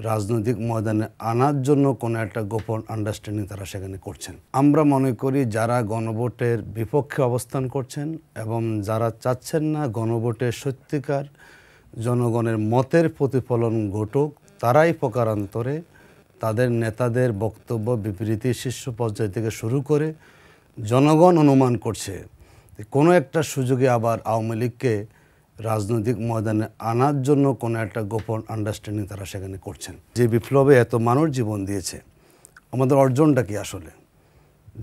রাজনৈতিক ময়দানে আনার জন্য কোনো একটা গোপন আন্ডারস্ট্যান্ডিং তারা সেখানে করছেন। আমরা মনে করি যারা গণভোটের বিপক্ষে অবস্থান করছেন এবং যারা চাচ্ছেন না গণভোটের সত্যিকার জনগণের মতের প্রতিফলন ঘটুক, তারাই প্রকারান্তরে তাদের নেতাদের বক্তব্য বিবৃতি শীর্ষ পর্যায় থেকে শুরু করে জনগণ অনুমান করছে কোনো একটা সুযোগে আবার আওয়ামী লীগকে রাজনৈতিক ময়দানে আনার জন্য কোনো একটা গোপন আন্ডারস্ট্যান্ডিং তারা সেখানে করছেন। যে বিপ্লবে এত মানুষ জীবন দিয়েছে, আমাদের অর্জনটা কি আসলে?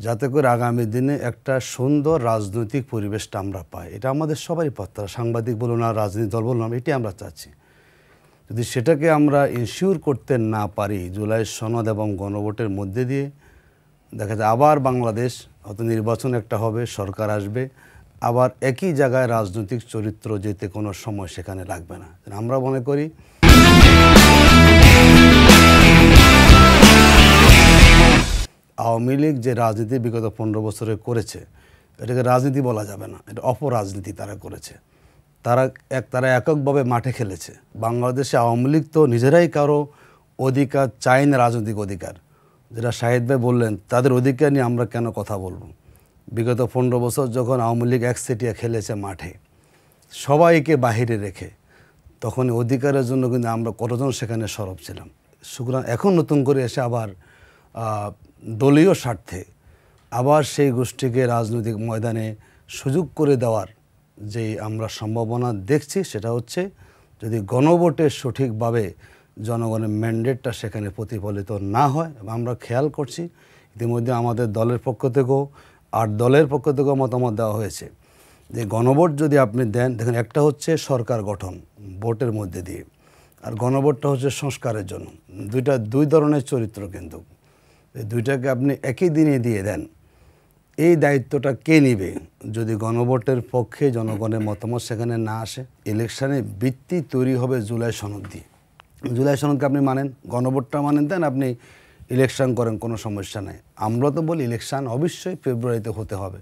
যাতে করে আগামী দিনে একটা সুন্দর রাজনৈতিক পরিবেশটা আমরা পাই, এটা আমাদের সবারই পাত্তা, সাংবাদিক বলুন আর রাজনীতি দল বলুন, এটাই আমরা চাচ্ছি। যদি সেটাকে আমরা ইনশিওর করতে না পারি জুলাই সনদ এবং গণভোটের মধ্যে দিয়ে, দেখা যায় আবার বাংলাদেশ হয়তো নির্বাচন একটা হবে, সরকার আসবে, আবার একই জায়গায় রাজনৈতিক চরিত্র যেতে কোনো সময় সেখানে লাগবে না। আমরা মনে করি আওয়ামী লীগ যে রাজনীতি বিগত 15 বছরে করেছে, এটাকে রাজনীতি বলা যাবে না, এটা অপরাজনীতি তারা করেছে। তারা এককভাবে মাঠে খেলেছে। বাংলাদেশে আওয়ামী লীগ তো নিজেরাই কারো অধিকার চায় না, রাজনৈতিক অধিকার, যেটা শাহিদ ভাই বললেন, তাদের অধিকার নিয়ে আমরা কেন কথা বলবো? বিগত 15 বছর যখন আওয়ামী লীগ একচেটিয়া খেলেছে মাঠে, সবাইকে বাহিরে রেখে, তখন অধিকারের জন্য কিন্তু আমরা কতজন সেখানে সরব ছিলাম। সুতরাং এখন নতুন করে এসে আবার দলীয় স্বার্থে আবার সেই গোষ্ঠীকে রাজনৈতিক ময়দানে সুযোগ করে দেওয়ার যেই আমরা সম্ভাবনা দেখছি, সেটা হচ্ছে যদি গণভোটে সঠিকভাবে জনগণের ম্যান্ডেটটা সেখানে প্রতিফলিত না হয়। এবং আমরা খেয়াল করছি ইতিমধ্যে আমাদের দলের পক্ষ থেকেও 8 দলের পক্ষ থেকেও মতামত দেওয়া হয়েছে যে গণভোট যদি আপনি দেন, দেখেন একটা হচ্ছে সরকার গঠন ভোটের মধ্যে দিয়ে, আর গণভোটটা হচ্ছে সংস্কারের জন্য। দুই ধরনের চরিত্র, কিন্তু এই দুইটাকে আপনি একই দিনে দিয়ে দেন, এই দায়িত্বটা কে নেবে? যদি গণভোটের পক্ষে জনগণের মতামত সেখানে না আসে, ইলেকশানে ভিত্তি তৈরি হবে জুলাই সনদ দিয়ে। জুলাই সনদকে আপনি মানেন, গণভোটটা মানেন, দেন আপনি ইলেকশন করেন, কোনো সমস্যা নাই। আমরা তো বলি ইলেকশন অবশ্যই ফেব্রুয়ারিতে হতে হবে।